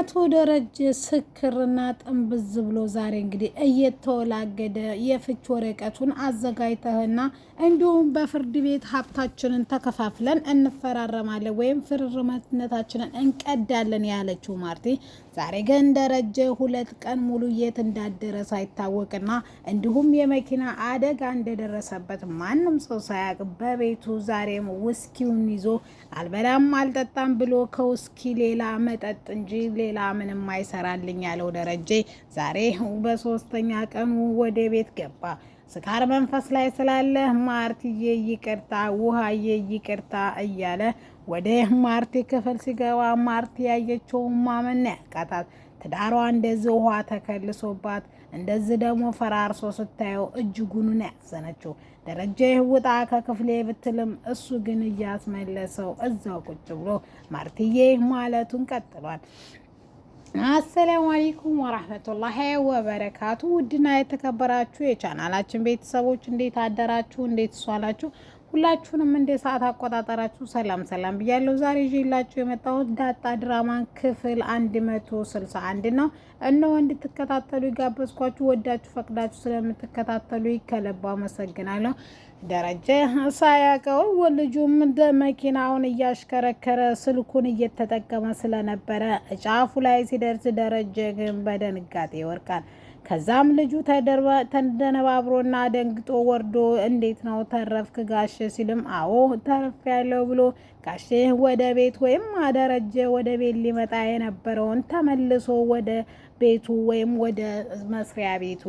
አቶ ደረጀ ስክርና ጥንብዝ ብሎ ዛሬ እንግዲህ እየተወላገደ የፍች ወረቀቱን አዘጋጅተህና እንዲሁም በፍርድ ቤት ሀብታችንን ተከፋፍለን እንፈራረማለን ወይም ፍርርመትነታችንን እንቀዳለን ያለችው ማርቲ ዛሬ ግን ደረጀ 2 ቀን ሙሉ የት እንዳደረ ሳይታወቅና እንዲሁም የመኪና አደጋ እንደደረሰበት ማንም ሰው ሳያቅ በቤቱ ዛሬም ውስኪውን ይዞ አልበላም አልጠጣም ብሎ ከውስኪ ሌላ መጠጥ እንጂ ሌላ ምንም አይሰራልኝ ያለው ደረጀ ዛሬ በ3ኛ ቀኑ ወደ ቤት ገባ። ስካር መንፈስ ላይ ስላለ ማርትዬ ይቅርታ፣ ውሃዬ ይቅርታ እያለ ወደ ማርቲ ክፍል ሲገባ ማርቲ ያየችው ማመን ያቃታት። ትዳሯ እንደዚህ ውሃ ተከልሶባት እንደዚህ ደግሞ ፈራርሶ ስታየው እጅጉን ያዘነችው። ደረጀ ውጣ ከክፍሌ ብትልም እሱ ግን እያስመለሰው እዛው ቁጭ ብሎ ማርትዬ ማለቱን ቀጥሏል። አሰላሙ አለይኩም ወራህመቱላሂ ወበረካቱ። ውድና የተከበራችሁ የቻናላችን ቤተሰቦች እንዴት አደራችሁ? እንዴት ዋላችሁ? ሁላችሁንም እንደ ሰዓት አቆጣጠራችሁ ሰላም ብያለሁ። ዛሬ ይዤላችሁ የመጣሁት ዳጣ ድራማን ክፍል 161 ነው። እነሆ እንድትከታተሉ ይጋበዝኳችሁ። ወዳችሁ ፈቅዳችሁ ስለምትከታተሉ ከልብ አመሰግናለሁ። ደረጀ ሳያውቀው ልጁም መኪናውን እያሽከረከረ ስልኩን እየተጠቀመ ስለነበረ ጫፉ ላይ ሲደርስ ደረጀ ግን በድንጋጤ ይወርቃል። ከዛም ልጁ ተደነባብሮና ደንግጦ ወርዶ እንዴት ነው ተረፍክ ጋሼ ሲልም አዎ ተረፍ ያለው ብሎ ጋሼ ወደ ቤት ወይም ደረጀ ወደ ቤት ሊመጣ የነበረውን ተመልሶ ወደ ቤቱ ወይም ወደ መስሪያ ቤቱ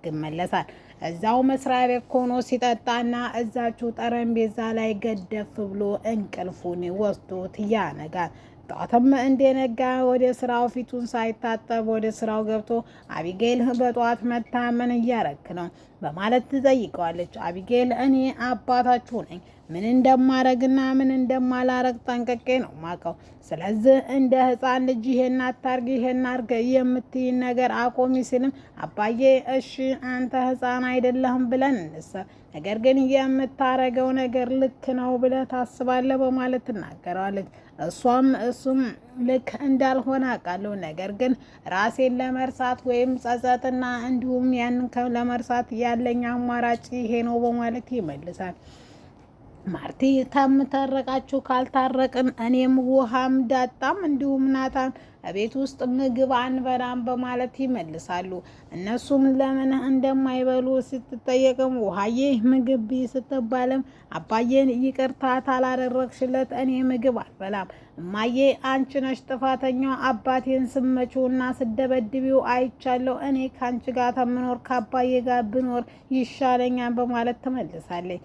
ይመለሳል። እዛው መስሪያ ቤት ሆኖ ሲጠጣና እዛችሁ ጠረጴዛ ላይ ገደፍ ብሎ እንቅልፉን ወስዶት ያነጋል። ጧትም እንደነጋ ወደ ስራው ፊቱን ሳይታጠብ ወደ ስራው ገብቶ አቢጌል በጧት መታ ምን እያረክ ነው በማለት ትጠይቀዋለች። አቢጌል እኔ አባታችሁ ነኝ፣ ምን እንደማረግና ምን እንደማላረግ ጠንቅቄ ነው ማቀው። ስለዚህ እንደ ህፃን ልጅ ይሄን አታርግ ይሄን አርገ የምትይን ነገር አቆሚ ሲልም አባዬ እሺ አንተ ህፃን አይደለህም ብለን እንሰ ነገር ግን የምታረገው ነገር ልክ ነው ብለህ ታስባለህ በማለት ትናገረዋለች። እሱም ልክ እንዳልሆነ አውቃለሁ፣ ነገር ግን ራሴን ለመርሳት ወይም ጸጸትና እንዲሁም ያንን ለመርሳት ያለኝ አማራጭ ይሄ ነው በማለት ይመልሳል። ማርቲ ታምታረቃችሁ ካልታረቅን እኔም ውሃም ዳጣም እንዲሁም ናታን ቤት ውስጥ ምግብ አንበላም በማለት ይመልሳሉ። እነሱም ለምን እንደማይበሉ ስትጠየቅም ውሃዬ ምግብ ስትባልም አባዬን ይቅርታ ታላደረግሽለት እኔ ምግብ አልበላም፣ እማዬ አንቺ ነሽ ጥፋተኛው፣ አባቴን ስመችውና ስደበድቢው አይቻለሁ፣ እኔ ከአንቺ ጋር ተምኖር ከአባዬ ጋር ብኖር ይሻለኛል በማለት ትመልሳለች።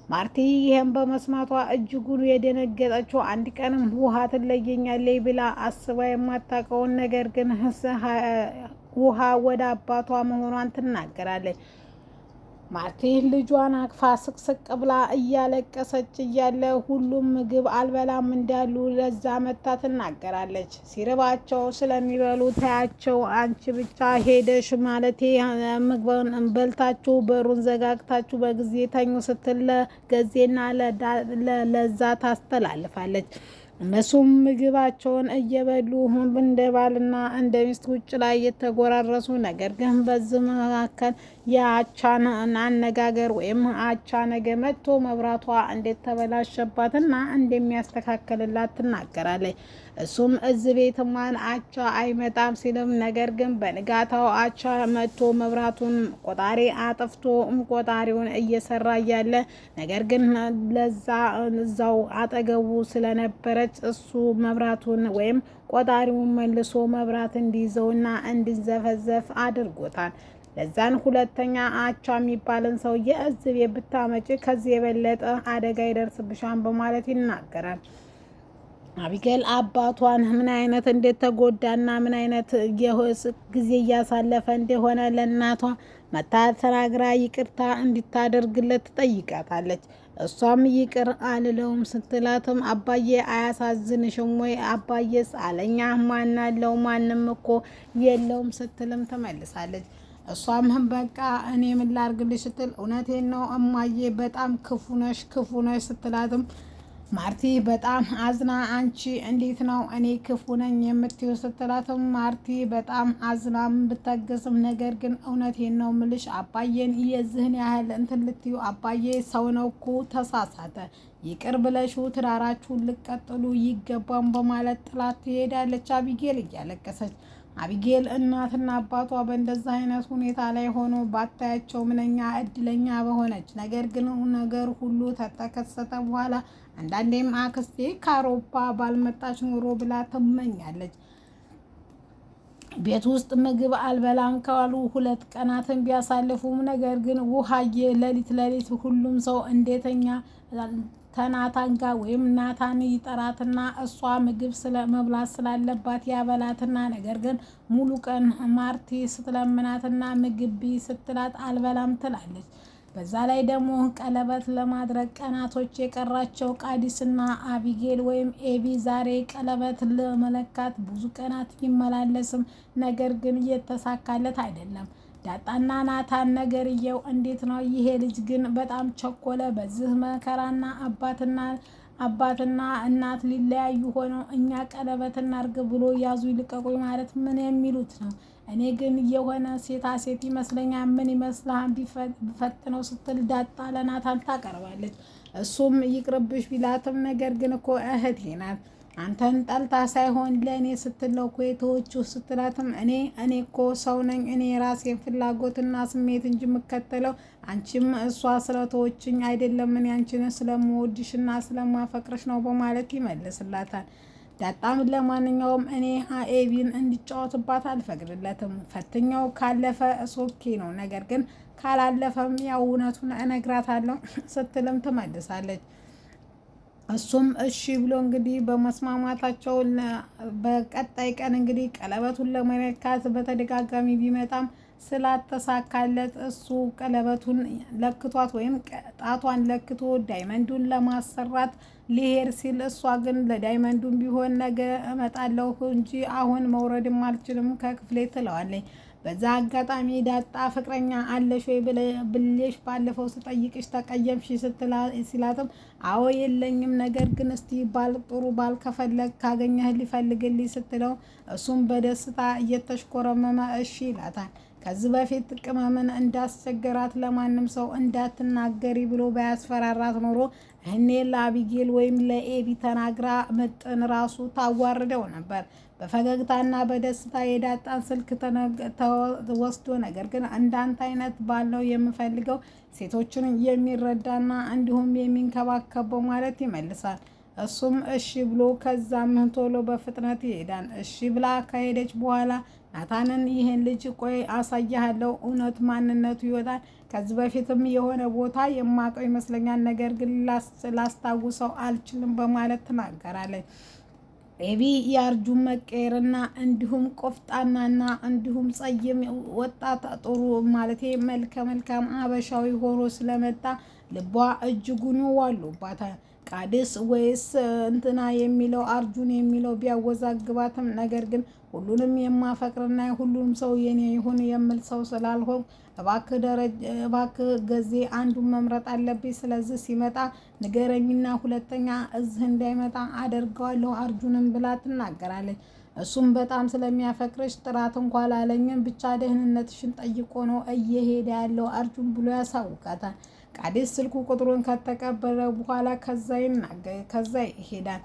ማርቲ ይሄን በመስማቷ እጅጉን የደነገጠችው አንድ ቀንም ውሃ ትለየኛለች ብላ አስባ የማታውቀውን ነገር ግን ውሃ ወደ አባቷ መሆኗን ትናገራለች። ማርቲ ልጇን አቅፋ ስቅስቅ ብላ እያለቀሰች እያለ ሁሉም ምግብ አልበላም እንዳሉ ለዛ መታ ትናገራለች። ሲርባቸው ስለሚበሉ ታያቸው፣ አንቺ ብቻ ሄደሽ ማለቴ ምግቡን በልታችሁ በሩን ዘጋግታችሁ በጊዜ ተኙ ስትል ለገዜና ለዛ ታስተላልፋለች። እነሱም ምግባቸውን እየበሉ እንደ ባልና እንደ ሚስት ውጭ ላይ የተጎራረሱ፣ ነገር ግን በዚህ መካከል የአቻን አነጋገር ወይም አቻ ነገ መጥቶ መብራቷ እንደተበላሸባትና እንደሚያስተካክልላት ትናገራለች። እሱም እዚህ ቤት ማን አቻ አይመጣም ሲልም፣ ነገር ግን በንጋታው አቻ መጥቶ መብራቱን ቆጣሪ አጥፍቶ ቆጣሪውን እየሰራ እያለ ነገር ግን ለዛ እዛው አጠገቡ ስለነበረች እሱ መብራቱን ወይም ቆጣሪውን መልሶ መብራት እንዲይዘውና እንዲዘፈዘፍ አድርጎታል። ለዛን ሁለተኛ አቻ የሚባልን ሰውዬ እዚህ ቤት ብታመጪ ከዚህ የበለጠ አደጋ ይደርስብሻል በማለት ይናገራል። አቢጌል አባቷን ምን አይነት እንደተጎዳና ምን አይነት ጊዜ እያሳለፈ እንደሆነ ለእናቷ መታ ተናግራ ይቅርታ እንድታደርግለት ትጠይቃታለች። እሷም ይቅር አልለውም ስትላትም አባዬ አያሳዝንሽም ወይ? አባዬስ አለኛ ማናለው? ማንም እኮ የለውም ስትልም ትመልሳለች። እሷም በቃ እኔ ምን ላርግልሽ ስትል እውነቴን ነው እማዬ በጣም ክፉ ነሽ ስትላትም ማርቲ በጣም አዝና አንቺ እንዴት ነው እኔ ክፉ ነኝ የምትይው ስትላትም ማርቲ በጣም አዝናም ብታገስም ነገር ግን እውነቴን ነው ምልሽ አባዬን የዝህን ያህል እንትን ልትዩ አባዬ ሰው ነው እኮ ተሳሳተ፣ ይቅር ብለሽው ትዳራችሁን ልቀጥሉ ይገባም በማለት ጥላት ትሄዳለች። አቢጌል እያለቀሰች አቢጌል እናትና አባቷ በእንደዛ አይነት ሁኔታ ላይ ሆኖ ባታያቸው ምንኛ እድለኛ በሆነች። ነገር ግን ነገር ሁሉ ተከሰተ በኋላ አንዳንዴም አክስቴ ከአውሮፓ ባልመጣች ኑሮ ብላ ትመኛለች። ቤት ውስጥ ምግብ አልበላም ካሉ 2 ቀናትን ቢያሳልፉም ነገር ግን ውሃዬ ሌሊት ሁሉም ሰው እንዴተኛ ተናታን ጋር ወይም ናታን ይጠራትና እሷ ምግብ መብላት ስላለባት ያበላትና ነገር ግን ሙሉ ቀን ማርቲ ስትለምናትና ምግብ ቢ ስትላት አልበላም ትላለች። በዛ ላይ ደግሞ ቀለበት ለማድረግ ቀናቶች የቀራቸው ቃዲስና አቢጌል ወይም ኤቢ ዛሬ ቀለበት ለመለካት ብዙ ቀናት ይመላለስም ነገር ግን እየተሳካለት አይደለም። ዳጣና ናታን ነገርየው እንዴት ነው? ይሄ ልጅ ግን በጣም ቸኮለ። በዚህ መከራና አባትና እናት ሊለያዩ ሆነው እኛ ቀለበት እናርግ ብሎ ያዙ ይልቀቁኝ ማለት ምን የሚሉት ነው? እኔ ግን የሆነ ሴት ይመስለኛል። ምን ይመስልሃል ቢፈትነው ስትል ዳጣ ለናታን ታቀርባለች። እሱም ይቅርብሽ ቢላትም ነገር ግን እኮ እህቴ ናት አንተን ጠልታ ሳይሆን ለእኔ ስትለው እኮ የተወችው ስትላትም እኔ እኮ ሰው ነኝ፣ እኔ የራሴን ፍላጎትና ስሜት እንጂ የምከተለው አንቺም እሷ ስለተወችኝ አይደለም፣ እኔ አንቺን ስለምወድሽና ስለማፈቅርሽ ነው በማለት ይመልስላታል። ዳጣም ለማንኛውም እኔ ኤቢን እንዲጫወትባት አልፈቅድለትም፣ ፈትኛው ካለፈ ሶኬ ነው፣ ነገር ግን ካላለፈም ያው እውነቱን እነግራታለሁ ስትልም ትመልሳለች። እሱም እሺ ብሎ እንግዲህ በመስማማታቸው በቀጣይ ቀን እንግዲህ ቀለበቱን ለመለካት በተደጋጋሚ ቢመጣም ስላተሳካለት እሱ ቀለበቱን ለክቷት ወይም ጣቷን ለክቶ ዳይመንዱን ለማሰራት ሊሄድ ሲል እሷ ግን ለዳይመንዱን ቢሆን ነገ እመጣለሁ እንጂ አሁን መውረድም አልችልም ከክፍሌ ትለዋለች። በዛ አጋጣሚ ዳጣ ፍቅረኛ አለሽ ወይ ብሌሽ ባለፈው ስጠይቅሽ ተቀየምሽ ሲላትም አዎ የለኝም፣ ነገር ግን እስቲ ጥሩ ባል ከፈለግ ካገኘህ ሊፈልግልኝ ስትለው እሱም በደስታ እየተሽኮረመመ እሺ ይላታል። ከዚህ በፊት ቅመምን እንዳስቸገራት ለማንም ሰው እንዳትናገሪ ብሎ ባያስፈራራት ኖሮ እኔ ለአቢጌል ወይም ለኤቢ ተናግራ ምጥን ራሱ ታዋርደው ነበር። በፈገግታና በደስታ የዳጣን ስልክ ተወስዶ ነገር ግን እንዳንተ አይነት ባለው የምፈልገው ሴቶችን የሚረዳና እንዲሁም የሚንከባከበው ማለት ይመልሳል። እሱም እሺ ብሎ ከዛም ቶሎ በፍጥነት ይሄዳል። እሺ ብላ ከሄደች በኋላ ናታንን ይህን ልጅ ቆይ አሳያለሁ፣ እውነት ማንነቱ ይወጣል። ከዚህ በፊትም የሆነ ቦታ የማውቀው ይመስለኛል፣ ነገር ግን ላስታውሰው አልችልም በማለት ትናገራለች። ኤቢ የአርጁን መቀየርና እንዲሁም ቆፍጣናና እንዲሁም ጸይም ወጣት ጥሩ ማለቴ መልከ መልካም አበሻዊ ሆኖ ስለመጣ ልቧ እጅጉን ዋሎባታል። ቃዲስ ወይስ እንትና የሚለው አርጁን የሚለው ቢያወዛግባትም ነገር ግን የማፈቅርና ሁሉንም ሰው የኔ ይሁን የምል ሰው ስላልሆን እባክህ ገዜ አንዱን መምረጥ አለብኝ። ስለዚህ ሲመጣ ንገረኝና ሁለተኛ እዚህ እንዳይመጣ አደርገዋለሁ አርጁንን ብላ ትናገራለች። እሱም በጣም ስለሚያፈቅርሽ ጥራት እንኳን ላለኝም ብቻ ደህንነትሽን ጠይቆ ነው እየሄደ ያለው አርጁን ብሎ ያሳውቃታል። ቃዲስ ስልኩ ቁጥሩን ከተቀበለ በኋላ ከዛ ይሄዳል።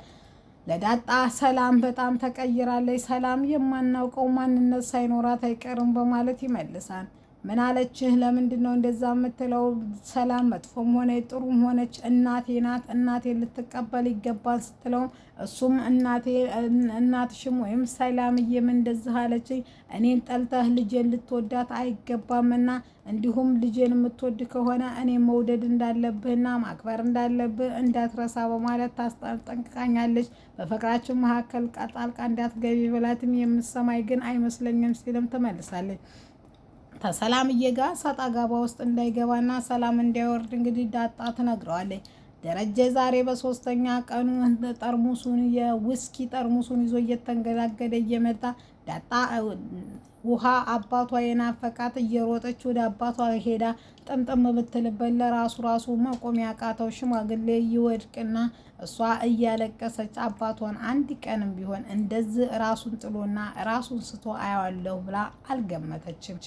ለዳጣ ሰላም በጣም ተቀይራለች፣ ሰላም የማናውቀው ማንነት ሳይኖራት አይቀርም በማለት ይመልሳል። ምን አለችህ? ለምንድን ነው እንደዛ የምትለው? ሰላም መጥፎም ሆነ ጥሩም ሆነች እናቴ ናት፣ እናቴ ልትቀበል ይገባል ስትለው እሱም እናትሽም ወይም ሰላምዬም እንደዚህ አለችኝ፣ እኔን ጠልተህ ልጄን ልትወዳት አይገባምና እንዲሁም ልጄን የምትወድ ከሆነ እኔ መውደድ እንዳለብህና ማክበር እንዳለብህ እንዳትረሳ በማለት ታስጠንቅቃኛለች። በፍቅራችን መካከል ጣልቃ እንዳትገቢ ብላትም የምትሰማኝ ግን አይመስለኝም ሲልም ትመልሳለች። ከሰላምዬ ጋር ሰጣ ገባ ውስጥ እንዳይገባና ሰላም እንዳይወርድ እንግዲህ ዳጣ ትነግረዋለች። ደረጀ ዛሬ በሶስተኛ ቀኑ የውስኪ ጠርሙሱን ይዞ እየተንገዳገደ እየመጣ ዳጣ ውሃ አባቷ የናፈቃት እየሮጠች ወደ አባቷ ሄዳ ጠምጠም ብትልበት ለራሱ መቆም ያቃተው ሽማግሌ ይወድቅና እሷ እያለቀሰች አባቷን አንድ ቀንም ቢሆን እንደዚህ ራሱን ጥሎና ራሱን ስቶ አያዋለሁ ብላ አልገመተችም።